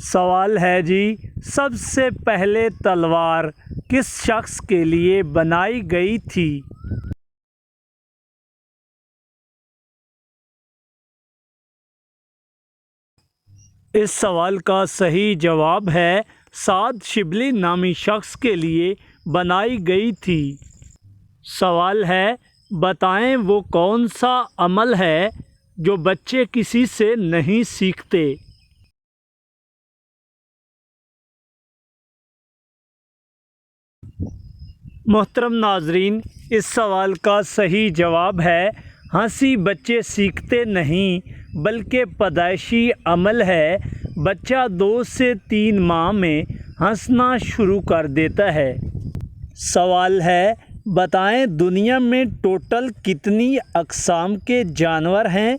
سوال ہے جی، سب سے پہلے تلوار کس شخص کے لیے بنائی گئی تھی؟ اس سوال کا صحیح جواب ہے سعد شبلی نامی شخص کے لیے بنائی گئی تھی۔ سوال ہے، بتائیں وہ کون سا عمل ہے جو بچے کسی سے نہیں سیکھتے؟ محترم ناظرین، اس سوال کا صحیح جواب ہے ہنسی بچے سیکھتے نہیں بلکہ پیدائشی عمل ہے۔ بچہ 2 سے 3 ماہ میں ہنسنا شروع کر دیتا ہے۔ سوال ہے، بتائیں دنیا میں ٹوٹل کتنی اقسام کے جانور ہیں؟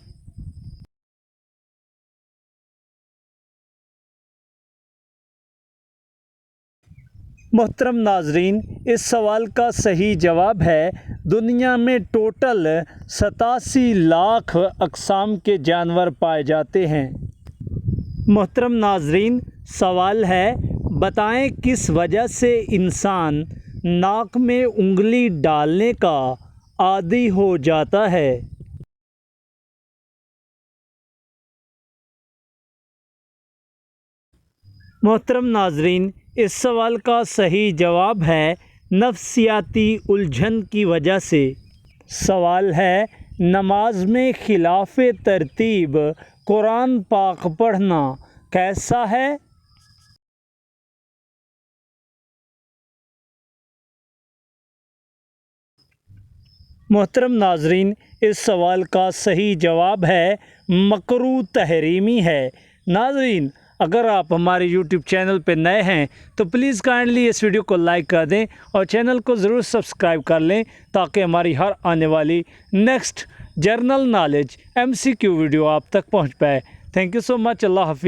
محترم ناظرین، اس سوال کا صحیح جواب ہے دنیا میں ٹوٹل 87 لاکھ اقسام کے جانور پائے جاتے ہیں۔ محترم ناظرین، سوال ہے، بتائیں کس وجہ سے انسان ناک میں انگلی ڈالنے کا عادی ہو جاتا ہے؟ محترم ناظرین، اس سوال کا صحیح جواب ہے نفسیاتی الجھن کی وجہ سے۔ سوال ہے، نماز میں خلاف ترتیب قرآن پاک پڑھنا کیسا ہے؟ محترم ناظرین، اس سوال کا صحیح جواب ہے مکروہ تحریمی ہے۔ ناظرین، اگر آپ ہمارے یوٹیوب چینل پہ نئے ہیں تو پلیز کائنڈلی اس ویڈیو کو لائک کر دیں اور چینل کو ضرور سبسکرائب کر لیں تاکہ ہماری ہر آنے والی next general knowledge MCQ video آپ تک پہنچ پائے۔ تھینک یو سو مچ۔ اللہ حافظ۔